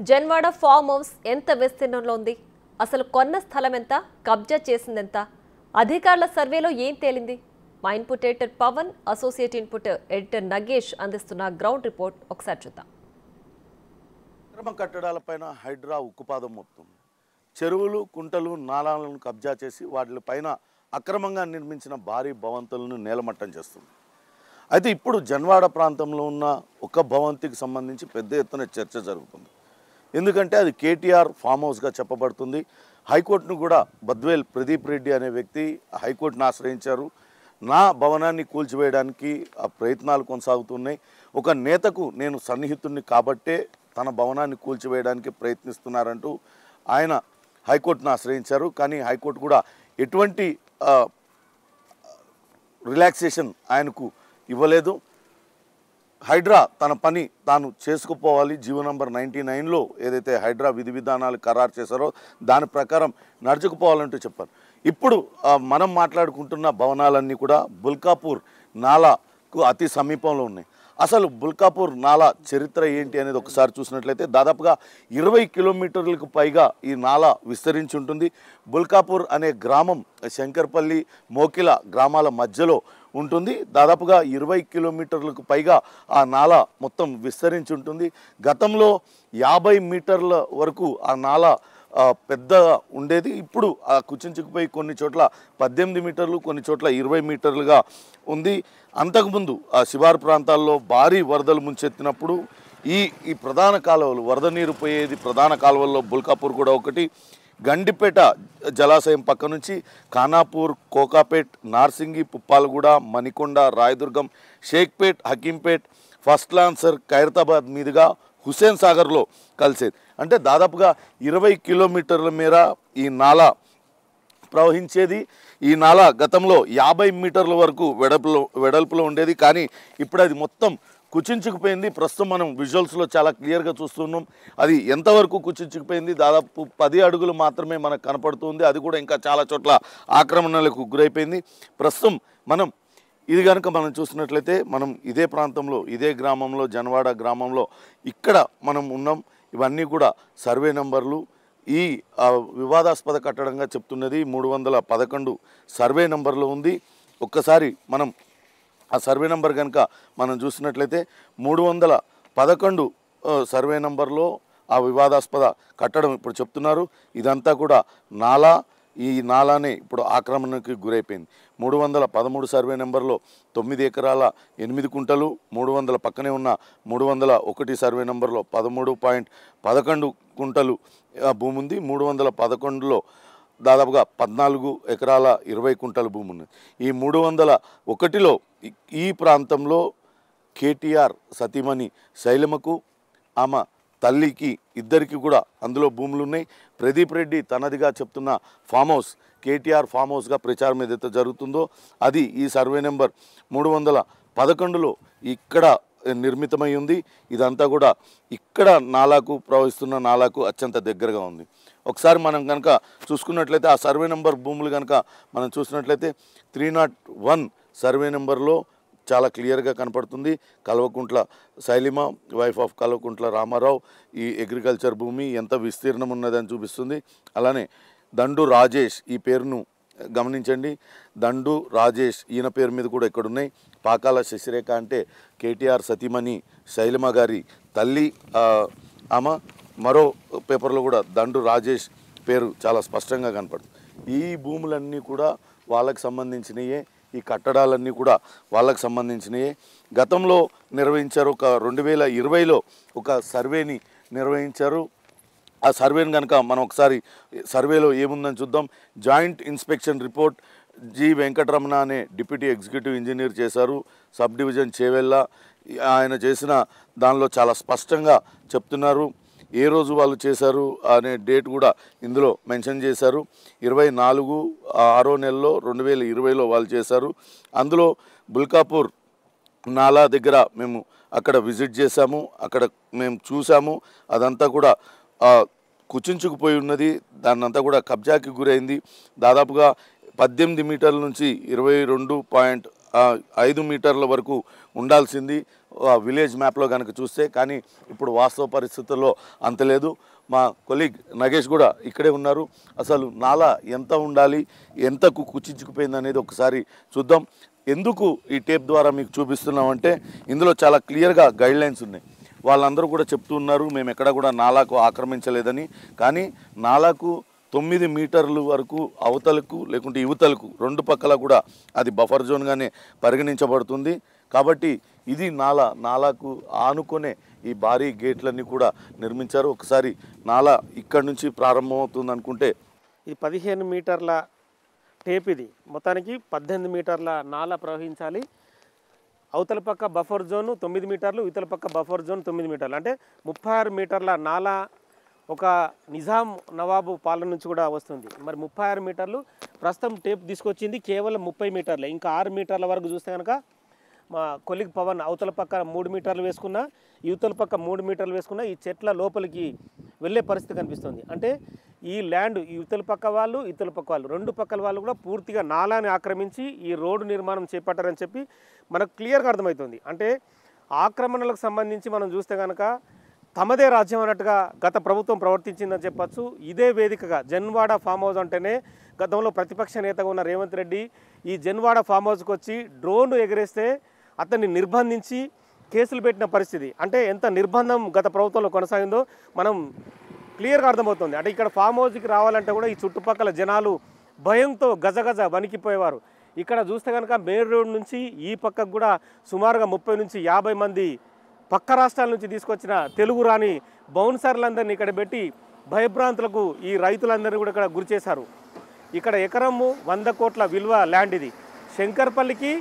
Janwada farm house ఎంత విస్తీర్ణంలో ఉంది? అసలు కొన్న స్థలం ఎంత? కబ్జా చేసిందెంత? అధికారుల సర్వేలో ఏం తేలింది? మా input editor Pavan, associate input editor Nagesh అందిస్తున్న గ్రౌండ్ రిపోర్ట్ ఒకసారి చూద్దాం. అక్రమ కట్టడాలపైన హైడ్రా ఉక్కుపాదం మోపుతుంది. చెరువులు, కుంటలు, నాలాలను కబ్జా చేసి వాటిపైన అక్రమంగా నిర్మించిన భారీ భవంతులను నేలమట్టం చేస్తుంది. అయితే ఇప్పుడు జన్వాడ ప్రాంతంలో ఉన్న ఒక భవంతికి సంబంధించి పెద్ద ఎత్తున చర్చ జరుగుతుంది. ఎందుకంటే అది కేటీఆర్ ఫామ్ హౌస్గా చెప్పబడుతుంది. హైకోర్టును కూడా బద్వేల్ ప్రదీప్ రెడ్డి అనే వ్యక్తి హైకోర్టును ఆశ్రయించారు. నా భవనాన్ని కూల్చివేయడానికి ఆ ప్రయత్నాలు కొనసాగుతున్నాయి. ఒక నేతకు నేను సన్నిహితుడిని కాబట్టే తన భవనాన్ని కూల్చివేయడానికి ప్రయత్నిస్తున్నారంటూ ఆయన హైకోర్టును ఆశ్రయించారు. కానీ హైకోర్టు కూడా ఎటువంటి రిలాక్సేషన్ ఆయనకు ఇవ్వలేదు. హైడ్రా తన పని తాను చేసుకుపోవాలి. జీవో నంబర్ 99లో ఏదైతే హైడ్రా విధి విధానాలు ఖరారు చేశారో దాని ప్రకారం నడుచుకుపోవాలంటూ చెప్పారు. ఇప్పుడు మనం మాట్లాడుకుంటున్న భవనాలన్నీ కూడా బుల్కాపూర్ నాలాకు అతి సమీపంలో ఉన్నాయి. అసలు బుల్కాపూర్ నాలా చరిత్ర ఏంటి అనేది ఒకసారి చూసినట్లయితే దాదాపుగా 20 కిలోమీటర్లకు పైగా ఈ నాలా విస్తరించి ఉంటుంది. బుల్కాపూర్ అనే గ్రామం శంకర్పల్లి, మోకిల గ్రామాల మధ్యలో ఉంటుంది. దాదాపుగా 20 కిలోమీటర్లకు పైగా ఆ నాలా మొత్తం విస్తరించి ఉంటుంది. గతంలో 50 మీటర్ల వరకు ఆ నాలా పెద్దగా ఉండేది. ఇప్పుడు ఆ కుచించుకుపోయి కొన్ని చోట్ల 18 మీటర్లు, కొన్ని చోట్ల 20 మీటర్లుగా ఉంది. అంతకుముందు ఆ శివారు ప్రాంతాల్లో భారీ వరదలు ముంచెత్తినప్పుడు ఈ ప్రధాన కాలువలు, వరద నీరు పోయేది ప్రధాన కాలువల్లో బుల్కాపూర్ కూడా ఒకటి. గండిపేట జలాశయం పక్క నుంచి ఖానాపూర్, కోకాపేట్, నార్సింగి, పుప్పాలగూడ, మణికొండ, రాయదుర్గం, షేక్పేట్, హకీంపేట్, ఫస్ట్ లాన్సర్, ఖైరతాబాద్ మీదుగా హుస్సేన్ సాగర్లో కలిసేది. అంటే దాదాపుగా 20 కిలోమీటర్ల మేర ఈ నాలా ప్రవహించేది. ఈ నాలా గతంలో 50 మీటర్ల వరకు వెడల్పులో ఉండేది. కానీ ఇప్పుడు అది మొత్తం కుచించుకుపోయింది. ప్రస్తుతం మనం విజువల్స్లో చాలా క్లియర్గా చూస్తున్నాం. అది ఎంతవరకు కుచించుకుపోయింది, దాదాపు 10 అడుగులు మాత్రమే మనకు కనపడుతుంది. అది కూడా ఇంకా చాలా చోట్ల ఆక్రమణలకు గురైపోయింది. ప్రస్తుతం మనం ఇది కనుక మనం చూసినట్లయితే మనం ఇదే ప్రాంతంలో, ఇదే గ్రామంలో, జన్వాడ గ్రామంలో ఇక్కడ మనం ఉన్నాం. ఇవన్నీ కూడా సర్వే నంబర్లు. ఈ వివాదాస్పద కట్టడంగా చెప్తున్నది 311 సర్వే నంబర్లో ఉంది. ఒక్కసారి మనం ఆ సర్వే నంబర్ కనుక మనం చూసినట్లయితే 311 సర్వే నంబర్లో ఆ వివాదాస్పద కట్టడం ఇప్పుడు చెప్తున్నారు. ఇదంతా కూడా నాలా. ఈ నాలానే ఇప్పుడు ఆక్రమణకి గురైపోయింది. 313 సర్వే నెంబర్లో 9 ఎకరాల 8 కుంటలు, 300 పక్కనే ఉన్న 301 సర్వే నెంబర్లో 13.11 కుంటలు భూమి ఉంది. 311లో దాదాపుగా 14 ఎకరాల 20 కుంటల భూమి ఉంది. ఈ 301లో ఈ ప్రాంతంలో కేటీఆర్ సతీమణి శైలమకు, ఆమె తల్లికి, ఇద్దరికి కూడా అందులో భూములు ఉన్నాయి. ప్రదీప్ రెడ్డి తనదిగా చెప్తున్న ఫామ్ హౌస్ కేటీఆర్ ఫామ్ హౌస్గా ప్రచారం ఏదైతే జరుగుతుందో అది ఈ సర్వే నెంబర్ 311లో ఇక్కడ నిర్మితమై ఉంది. ఇదంతా కూడా ఇక్కడ నాలాకు ప్రవహిస్తున్న నాలాకు అత్యంత దగ్గరగా ఉంది. ఒకసారి మనం కనుక చూసుకున్నట్లయితే ఆ సర్వే నెంబర్ భూములు కనుక మనం చూసినట్లయితే 301 సర్వే నెంబర్లో చాలా క్లియర్గా కనపడుతుంది. కల్వకుంట్ల శైలిమ, వైఫ్ ఆఫ్ కల్వకుంట్ల రామారావు, ఈ అగ్రికల్చర్ భూమి ఎంత విస్తీర్ణం ఉన్నదని చూపిస్తుంది. అలానే దండు రాజేష్, ఈ పేరును గమనించండి. దండు రాజేష్ ఈయన పేరు మీద కూడా ఇక్కడ ఉన్నాయి. పాకాల శశిరేఖ అంటే కేటీఆర్ సతీమణి శైలిమ గారి తల్లి ఆమె. మరో పేపర్లో కూడా దండు రాజేష్ పేరు చాలా స్పష్టంగా కనపడుతుంది. ఈ భూములన్నీ కూడా వాళ్ళకి సంబంధించినయే. ఈ కట్టడాలన్నీ కూడా వాళ్ళకు సంబంధించినవి. గతంలో నిర్వహించారు, ఒక 2020లో ఒక సర్వేని నిర్వహించారు. ఆ సర్వేని కనుక మనం ఒకసారి సర్వేలో ఏముందని చూద్దాం. Joint inspection report G Venkataramana అనే డిప్యూటీ ఎగ్జిక్యూటివ్ ఇంజనీర్ చేశారు, సబ్ డివిజన్ చేవెళ్ళ. ఆయన చేసిన దానిలో చాలా స్పష్టంగా చెప్తున్నారు. ఏ రోజు వాళ్ళు చేశారు అనే డేట్ కూడా ఇందులో మెన్షన్ చేశారు. 24/6 నెలలో 2020లో వాళ్ళు చేశారు. అందులో బుల్కాపూర్ నాలా దగ్గర మేము అక్కడ విజిట్ చేశాము. అక్కడ మేము చూసాము. అదంతా కూడా కుచించుకుపోయి ఉన్నది. దాన్నంతా కూడా కబ్జాకి గురైంది. దాదాపుగా 18 మీటర్ల నుంచి 22 5 మీటర్ల వరకు ఉండాల్సింది విలేజ్ మ్యాప్లో కనుక చూస్తే, కానీ ఇప్పుడు వాస్తవ పరిస్థితుల్లో అంత లేదు. మా కొలీగ్ నగేష్ కూడా ఇక్కడే ఉన్నారు. అసలు నాలా ఎంత ఉండాలి, ఎంతకు కుచించుకుపోయింది అనేది ఒకసారి చూద్దాం. ఎందుకు ఈ టేప్ ద్వారా మీకు చూపిస్తున్నామంటే ఇందులో చాలా క్లియర్గా గైడ్లైన్స్ ఉన్నాయి. వాళ్ళందరూ కూడా చెప్తూ ఉన్నారు మేము ఎక్కడ కూడా నాలాకు ఆక్రమించలేదని. కానీ నాలాకు 9 మీటర్లు వరకు అవతలకు లేకుంటే యువతలకు రెండు పక్కల కూడా అది బఫర్ జోన్గానే పరిగణించబడుతుంది. కాబట్టి ఇది నాలాకు ఆనుకునే ఈ భారీ గేట్లన్నీ కూడా నిర్మించారు. ఒకసారి నాలా ఇక్కడి నుంచి ప్రారంభమవుతుంది అనుకుంటే ఇది 15 మీటర్ల టేప్, ఇది మొత్తానికి 18 మీటర్ల నాలా ప్రవహించాలి. అవతల పక్క బఫర్ జోన్ 9 మీటర్లు, ఇవతల పక్క బఫర్ జోన్ 9 మీటర్లు, అంటే 36 మీటర్ల నాలా ఒక నిజాం నవాబు పాలన నుంచి కూడా వస్తుంది. మరి 36 మీటర్లు ప్రస్తుతం టేప్ తీసుకొచ్చింది కేవలం 30 మీటర్లే. ఇంకా 6 మీటర్ల వరకు చూస్తే కనుక మా కొలిగ్ పవన్ అవతల పక్క 3 మీటర్లు వేసుకున్నా, యువతల పక్క 3 మీటర్లు వేసుకున్నా ఈ చెట్ల లోపలికి వెళ్ళే పరిస్థితి కనిపిస్తుంది. అంటే ఈ ల్యాండ్ యువతల పక్క వాళ్ళు, ఇవతల పక్క వాళ్ళు, రెండు పక్కల వాళ్ళు కూడా పూర్తిగా నాలాని ఆక్రమించి ఈ రోడ్డు నిర్మాణం చేపట్టారని చెప్పి మనకు క్లియర్గా అర్థమవుతుంది. అంటే ఆక్రమణలకు సంబంధించి మనం చూస్తే కనుక తమదే రాజ్యం అన్నట్టుగా గత ప్రభుత్వం ప్రవర్తించిందని చెప్పచ్చు. ఇదే వేదికగా జన్వాడ ఫామ్ హౌస్ అంటేనే గతంలో ప్రతిపక్ష నేతగా ఉన్న రేవంత్ రెడ్డి ఈ జన్వాడ ఫామ్ హౌస్కి వచ్చి డ్రోన్ ఎగరేస్తే అతన్ని నిర్బంధించి కేసులు పెట్టిన పరిస్థితి. అంటే ఎంత నిర్బంధం గత ప్రభుత్వంలో కొనసాగిందో మనం క్లియర్గా అర్థమవుతుంది. అంటే ఇక్కడ ఫామ్ హౌస్కి రావాలంటే కూడా ఈ చుట్టుపక్కల జనాలు భయంతో గజగజ వణికిపోయేవారు. ఇక్కడ చూస్తే కనుక మెయిన్ రోడ్ నుంచి ఈ పక్కకు కూడా సుమారుగా 30 నుంచి 50 మంది పక్క రాష్ట్రాల నుంచి తీసుకొచ్చిన తెలుగు రాని బౌన్సర్లందరినీ ఇక్కడ పెట్టి భయభ్రాంతులకు ఈ రైతులందరినీ కూడా ఇక్కడ గురి చేశారు. ఇక్కడ ఎకరము 100 కోట్ల విలువ ల్యాండ్ ఇది. శంకర్పల్లికి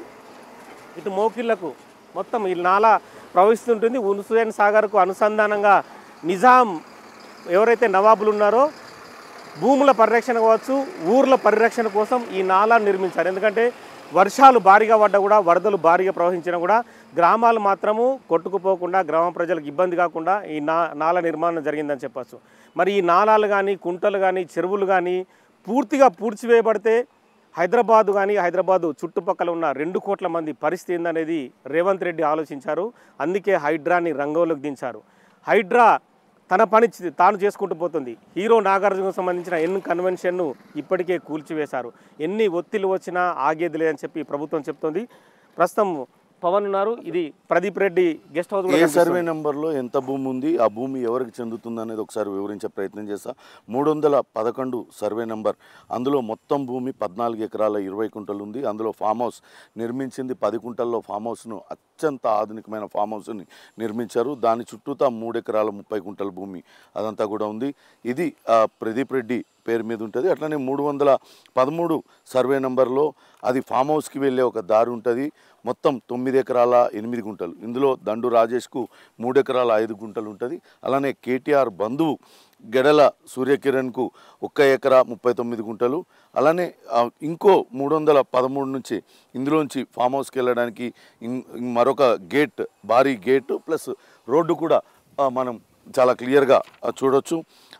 ఇటు మోకిళ్లకు మొత్తం ఈ నాలా ప్రవహిస్తుంటుంది. హుస్సేన్ సాగర్కు అనుసంధానంగా నిజాం ఎవరైతే నవాబులు ఉన్నారో భూముల పరిరక్షణ కావచ్చు, ఊర్ల పరిరక్షణ కోసం ఈ నాలా నిర్మించారు. ఎందుకంటే వర్షాలు భారీగా పడ్డా కూడా, వరదలు భారీగా ప్రవహించినా కూడా గ్రామాలు మాత్రము కొట్టుకుపోకుండా, గ్రామ ప్రజలకు ఇబ్బంది కాకుండా ఈ నాల నిర్మాణం జరిగిందని చెప్పచ్చు. మరి ఈ నాలాలు కానీ, కుంటలు కానీ, చెరువులు కానీ పూర్తిగా పూడ్చివేయబడితే హైదరాబాదు కానీ హైదరాబాదు చుట్టుపక్కల ఉన్న 2 కోట్ల మంది పరిస్థితి ఏందనేది రేవంత్ రెడ్డి ఆలోచించారు. అందుకే హైడ్రాని రంగంలోకి దించారు. హైడ్రా తన పని తాను చేసుకుంటూ పోతుంది. హీరో నాగార్జునకు సంబంధించిన కన్వెన్షన్ను ఇప్పటికే కూల్చివేశారు. ఎన్ని ఒత్తిళ్లు వచ్చినా ఆగేది లేదని చెప్పి ప్రభుత్వం చెప్తోంది. ప్రస్తుతం పవన్ ఉన్నారు. ఇది ప్రదీప్ రెడ్డి గెస్ట్ హౌస్. ఏ సర్వే నెంబర్లో ఎంత భూమి ఉంది, ఆ భూమి ఎవరికి చెందుతుంది అనేది ఒకసారి వివరించే ప్రయత్నం చేస్తా. 311 సర్వే నెంబర్. అందులో మొత్తం భూమి 14 ఎకరాల 20 కుంటలు ఉంది. అందులో ఫామ్ హౌస్ నిర్మించింది 10 కుంటల్లో ఫామ్ హౌస్ను, అత్యంత ఆధునికమైన ఫామ్ హౌస్ని నిర్మించారు. దాని చుట్టూతా 3 ఎకరాల 30 కుంటల భూమి అదంతా కూడా ఉంది. ఇది ప్రదీప్ రెడ్డి పేరు మీద ఉంటుంది. అట్లనే 313 సర్వే నెంబర్లో అది ఫామ్ హౌస్కి వెళ్ళే ఒక దారి ఉంటుంది. మొత్తం 9 ఎకరాల 8 గుంటలు. ఇందులో దండు రాజేష్కు 3 ఎకరాల 5 గుంటలు ఉంటుంది. అలానే కేటీఆర్ బంధువు గెడల సూర్యకిరణ్కు 1 ఎకరా 39 గుంటలు. అలానే ఇంకో 313 నుంచి ఇందులోంచి ఫామ్ హౌస్కి వెళ్ళడానికి మరొక గేట్, భారీ గేటు ప్లస్ రోడ్డు కూడా మనం చాలా క్లియర్గా చూడొచ్చు.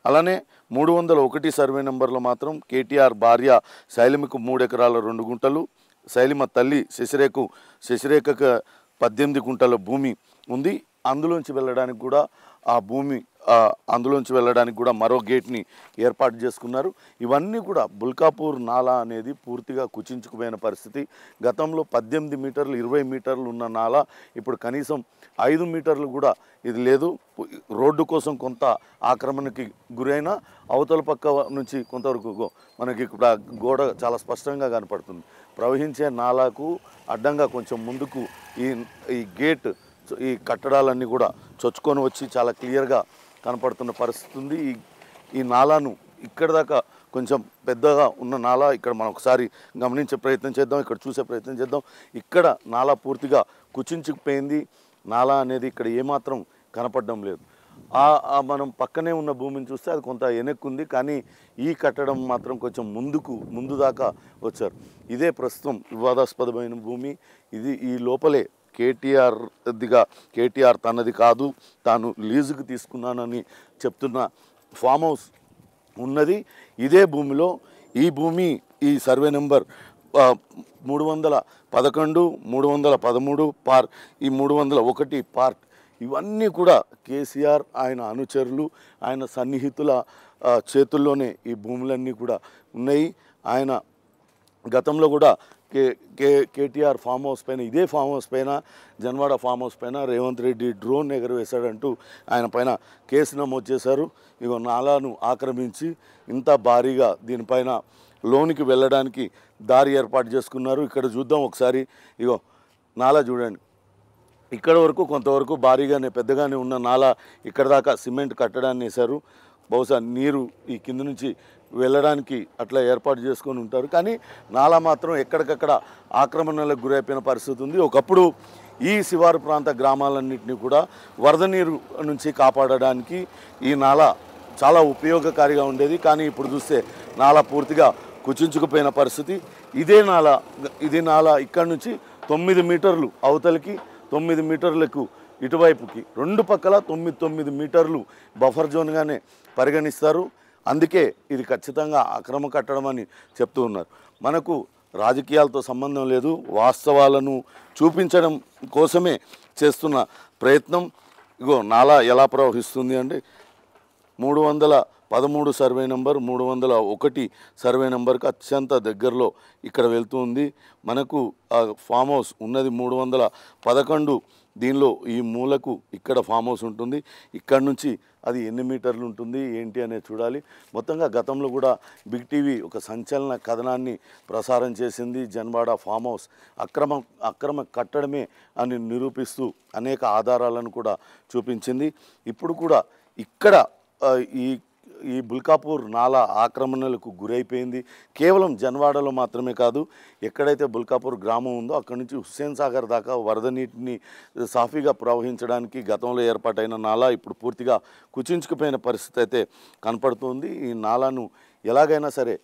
అలానే 301 సర్వే నెంబర్లో మాత్రం కేటీఆర్ భార్య శైలిమకు 3 ఎకరాల 2 గుంటలు, శైలిమ తల్లి శశిరేఖకు 18 గుంటల భూమి ఉంది. అందులోంచి వెళ్ళడానికి కూడా ఆ భూమి అందులోంచి వెళ్ళడానికి కూడా మరో గేట్ని ఏర్పాటు చేసుకున్నారు. ఇవన్నీ కూడా బుల్కాపూర్ నాలా అనేది పూర్తిగా కుచించుకుపోయిన పరిస్థితి. గతంలో 18 మీటర్లు 20 మీటర్లు ఉన్న నాలా ఇప్పుడు కనీసం 5 మీటర్లు కూడా ఇది లేదు. రోడ్డు కోసం కొంత ఆక్రమణకి గురైన అవతల పక్క నుంచి కొంతవరకు మనకి ఇక్కడ గోడ చాలా స్పష్టంగా కనపడుతుంది. ప్రవహించే నాలాకు అడ్డంగా కొంచెం ముందుకు ఈ గేట్, ఈ కట్టడాలన్నీ కూడా చొచ్చుకొని వచ్చి చాలా క్లియర్గా కనపడుతున్న పరిస్థితి ఉంది. ఈ నాలాను ఇక్కడ దాకా కొంచెం పెద్దగా ఉన్న నాలా ఇక్కడ మనం ఒకసారి గమనించే ప్రయత్నం చేద్దాం, ఇక్కడ చూసే ప్రయత్నం చేద్దాం. ఇక్కడ నాలా పూర్తిగా కుచించుకుపోయింది. నాలా అనేది ఇక్కడ ఏమాత్రం కనపడడం లేదు. మనం పక్కనే ఉన్న భూమిని చూస్తే అది కొంత వెనక్కుంది, కానీ ఈ కట్టడం మాత్రం కొంచెం ముందు దాకా వచ్చారు. ఇదే ప్రస్తుతం వివాదాస్పదమైన భూమి. ఇది ఈ లోపలే కేటీఆర్ తనది కాదు, తాను లీజుకు తీసుకున్నానని చెప్తున్న ఫామ్ హౌస్ ఉన్నది. ఇదే భూమిలో ఈ సర్వే నెంబర్ 311, 313 పార్ట్, ఈ 301 పార్ట్, ఇవన్నీ కూడా కేసీఆర్ ఆయన అనుచరులు ఆయన సన్నిహితుల చేతుల్లోనే ఈ భూములన్నీ కూడా ఉన్నాయి. ఆయన గతంలో కూడా కేటీఆర్ ఫామ్ హౌస్ పైన, ఇదే ఫామ్ హౌస్ పైన, జన్వాడ ఫామ్ హౌస్ పైన రేవంత్ రెడ్డి డ్రోన్ ఎగరవేశాడంటూ ఆయన పైన కేసు నమోదు చేశారు. ఇగో నాలాను ఆక్రమించి ఇంత భారీగా దీనిపైన లోనికి వెళ్ళడానికి దారి ఏర్పాటు చేసుకున్నారు. ఇక్కడ చూద్దాం ఒకసారి. ఇగో నాలా చూడండి, ఇక్కడ వరకు కొంతవరకు భారీగానే పెద్దగానే ఉన్న నాలా ఇక్కడ దాకా సిమెంట్ కట్టడాన్ని వేశారు. బహుశా నీరు ఈ కింద నుంచి వెళ్ళడానికి అట్లా ఏర్పాటు చేసుకొని ఉంటారు. కానీ నాలా మాత్రం ఎక్కడికక్కడ ఆక్రమణలకు గురైపోయిన పరిస్థితి ఉంది. ఒకప్పుడు ఈ శివారు ప్రాంత గ్రామాలన్నింటినీ కూడా వరద నీరు నుంచి కాపాడడానికి ఈ నాలా చాలా ఉపయోగకారిగా ఉండేది. కానీ ఇప్పుడు చూస్తే నాలా పూర్తిగా కుచించుకుపోయిన పరిస్థితి. ఇదే నాలా ఇక్కడ నుంచి 9 మీటర్లు అవతలికి, 9 మీటర్లకు ఇటువైపుకి, రెండు పక్కల 9 మీటర్లు బఫర్ జోన్గానే పరిగణిస్తారు. అందుకే ఇది ఖచ్చితంగా అక్రమ కట్టడం అని చెప్తూ ఉన్నారు. మనకు రాజకీయాలతో సంబంధం లేదు, వాస్తవాలను చూపించడం కోసమే చేస్తున్న ప్రయత్నం. ఇగో నాలా ఎలా ప్రవహిస్తుంది అంటే 313 సర్వే నెంబర్, 301 సర్వే నెంబర్కి అత్యంత దగ్గరలో ఇక్కడ వెళ్తుంది. మనకు ఫామ్ హౌస్ ఉన్నది 311. దీనిలో ఈ మూలకు ఇక్కడ ఫామ్ హౌస్ ఉంటుంది. ఇక్కడ నుంచి అది ఎన్ని మీటర్లు ఉంటుంది ఏంటి అనేది చూడాలి. మొత్తంగా గతంలో కూడా బిగ్ టీవీ ఒక సంచలన కథనాన్ని ప్రసారం చేసింది. జన్వాడ ఫామ్ హౌస్ అక్రమ కట్టడమే అని నిరూపిస్తూ అనేక ఆధారాలను కూడా చూపించింది. ఇప్పుడు కూడా ఇక్కడ ఈ బుల్కాపూర్ నాలా ఆక్రమణలకు గురైపోయింది. కేవలం జన్వాడలో మాత్రమే కాదు, ఎక్కడైతే బుల్కాపూర్ గ్రామం ఉందో అక్కడి నుంచి హుస్సేన్ సాగర్ దాకా వరద నీటిని సాఫీగా ప్రవహించడానికి గతంలో ఏర్పాటైన నాలా ఇప్పుడు పూర్తిగా కుచించుకుపోయిన పరిస్థితి అయితే కనపడుతుంది. ఈ నాలాను ఎలాగైనా సరే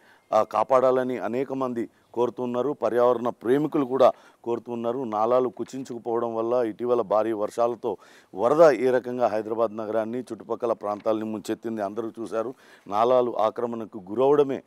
కాపాడాలని అనేక మంది కోరుతున్నారు. పర్యావరణ ప్రేమికులు కూడా కోరుతున్నారు. నాలాలు కుచించుకుపోవడం వల్ల ఇటీవల భారీ వర్షాలతో వరద ఏ రకంగా హైదరాబాద్ నగరాన్ని చుట్టుపక్కల ప్రాంతాలని ముంచెత్తింది అందరూ చూశారు. నాలాలు ఆక్రమణకు గురవడమే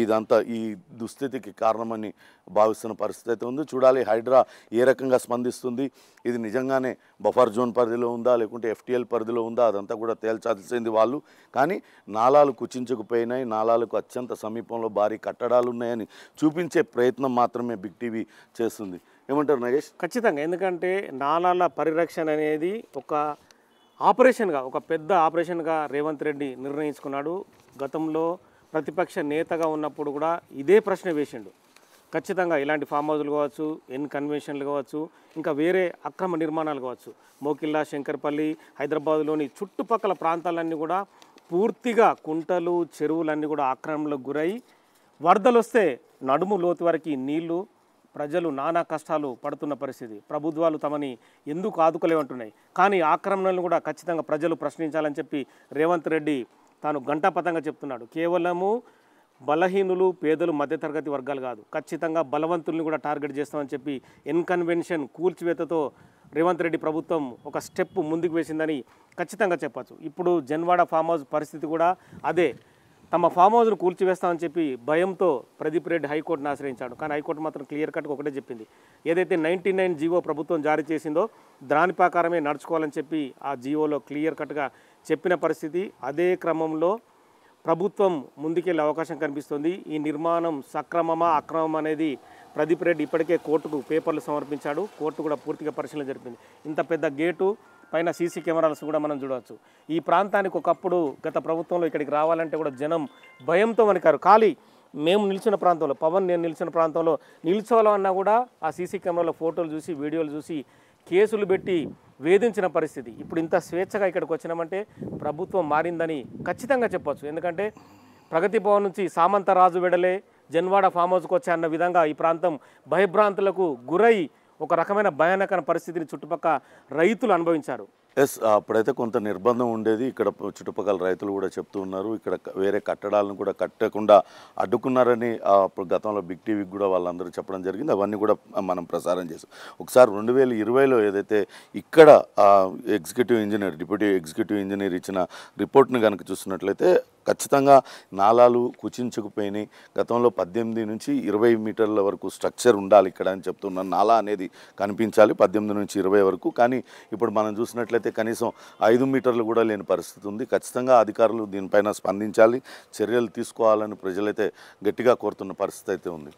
ఇదంతా ఈ దుస్థితికి కారణమని భావిస్తున్న పరిస్థితి అయితే ఉంది. చూడాలి హైడ్రా ఏ రకంగా స్పందిస్తుంది. ఇది నిజంగానే బఫర్ జోన్ పరిధిలో ఉందా లేకుంటే FTL పరిధిలో ఉందా అదంతా కూడా తేల్చాల్సింది వాళ్ళు. కానీ నాలాలు కుచించుకుపోయినాయి, నాలాలకు అత్యంత సమీపంలో భారీ కట్టడాలు ఉన్నాయని చూపించే ప్రయత్నం మాత్రమే బిగ్ టీవీ చేస్తుంది. ఏమంటారు నగేష్? ఖచ్చితంగా. ఎందుకంటే నాలాల పరిరక్షణ అనేది ఒక ఆపరేషన్గా, ఒక పెద్ద ఆపరేషన్గా రేవంత్ రెడ్డి నిర్ణయించుకున్నాడు. గతంలో ప్రతిపక్ష నేతగా ఉన్నప్పుడు కూడా ఇదే ప్రశ్న వేసిండు. ఖచ్చితంగా ఇలాంటి ఫామ్ హౌస్లు కావచ్చు, కన్వెన్షన్లు కావచ్చు, ఇంకా వేరే అక్రమ నిర్మాణాలు కావచ్చు, మోకిల్లా, శంకర్పల్లి, హైదరాబాద్లోని చుట్టుపక్కల ప్రాంతాలన్నీ కూడా పూర్తిగా కుంటలు, చెరువులన్నీ కూడా ఆక్రమణలకు గురై వరదలు వస్తే నడుము లోతు వరకు నీళ్లు, ప్రజలు నానా కష్టాలు పడుతున్న పరిస్థితి. ప్రభుత్వాలు తమని ఎందుకు ఆదుకోలేమంటున్నాయి. కానీ ఆక్రమణలను కూడా ఖచ్చితంగా ప్రజలు ప్రశ్నించాలని చెప్పి రేవంత్ రెడ్డి తాను గంటాపతంగా చెప్తున్నాడు. కేవలము బలహీనులు, పేదలు, మధ్యతరగతి వర్గాలు కాదు, ఖచ్చితంగా బలవంతుల్ని కూడా టార్గెట్ చేస్తామని చెప్పి కన్వెన్షన్ కూల్చివేతతో రేవంత్ రెడ్డి ప్రభుత్వం ఒక స్టెప్ ముందుకు వేసిందని ఖచ్చితంగా చెప్పచ్చు. ఇప్పుడు జన్వాడ ఫామ్ హౌస్ పరిస్థితి కూడా అదే. తమ ఫామ్ హౌస్ను కూల్చివేస్తామని చెప్పి భయంతో ప్రదీప్ రెడ్డి హైకోర్టును ఆశ్రయించాడు. కానీ హైకోర్టు మాత్రం క్లియర్ కట్గా ఒకటే చెప్పింది, ఏదైతే 99 జీవో ప్రభుత్వం జారీ చేసిందో దాని ప్రకారమే నడుచుకోవాలని చెప్పి ఆ జీవోలో క్లియర్ కట్గా చెప్పిన పరిస్థితి. అదే క్రమంలో ప్రభుత్వం ముందుకెళ్ళే అవకాశం కనిపిస్తుంది. ఈ నిర్మాణం సక్రమమా అక్రమం అనేది ప్రదీప్ రెడ్డి ఇప్పటికే కోర్టుకు పేపర్లు సమర్పించాడు. కోర్టు కూడా పూర్తిగా పరిశీలన జరిపింది. ఇంత పెద్ద గేటు పైన CC కెమెరాలను కూడా మనం చూడవచ్చు. ఈ ప్రాంతానికి ఒకప్పుడు గత ప్రభుత్వంలో ఇక్కడికి రావాలంటే కూడా జనం భయంతో వణికారు. ఖాళీ మేము నిలిచిన ప్రాంతంలో, పవన్ నేను నిలిచిన ప్రాంతంలో నిల్చోవాలన్నా కూడా ఆ CC కెమెరాలో ఫోటోలు చూసి, వీడియోలు చూసి కేసులు పెట్టి వేధించిన పరిస్థితి. ఇప్పుడు ఇంత స్వేచ్ఛగా ఇక్కడికి వచ్చినామంటే ప్రభుత్వం మారిందని ఖచ్చితంగా చెప్పొచ్చు. ఎందుకంటే ప్రగతి భవన్ నుంచి సామంతరాజు వెడలే జన్వాడ ఫామ్ హౌస్కి వచ్చే అన్న విధంగా ఈ ప్రాంతం భయభ్రాంతులకు గురై ఒక రకమైన భయానకర పరిస్థితిని చుట్టుపక్కల రైతులు అనుభవించారు. అప్పుడైతే కొంత నిర్బంధం ఉండేది. ఇక్కడ చుట్టుపక్కల రైతులు కూడా చెప్తూ ఉన్నారు, ఇక్కడ వేరే కట్టడాలను కూడా కట్టకుండా అడ్డుకున్నారని గతంలో బిగ్ టీవీకి కూడా వాళ్ళందరూ చెప్పడం జరిగింది. అవన్నీ కూడా మనం ప్రసారం చేసాం. ఒకసారి 2020లో ఏదైతే ఇక్కడ డిప్యూటీ ఎగ్జిక్యూటివ్ ఇంజనీర్ ఇచ్చిన రిపోర్ట్ని కనుక చూస్తున్నట్లయితే ఖచ్చితంగా నాలాలు కుచించుకుపోయినాయి. గతంలో 18 నుంచి 20 మీటర్ల వరకు స్ట్రక్చర్ ఉండాలి ఇక్కడ అని చెప్తున్నాను. నాలా అనేది కనిపించాలి 18 నుంచి 20 వరకు. కానీ ఇప్పుడు మనం చూసినట్లయితే కనీసం 5 మీటర్లు కూడా లేని పరిస్థితి ఉంది. ఖచ్చితంగా అధికారులు దీనిపైన స్పందించాలి, చర్యలు తీసుకోవాలని ప్రజలైతే గట్టిగా కోరుతున్న పరిస్థితి అయితే ఉంది.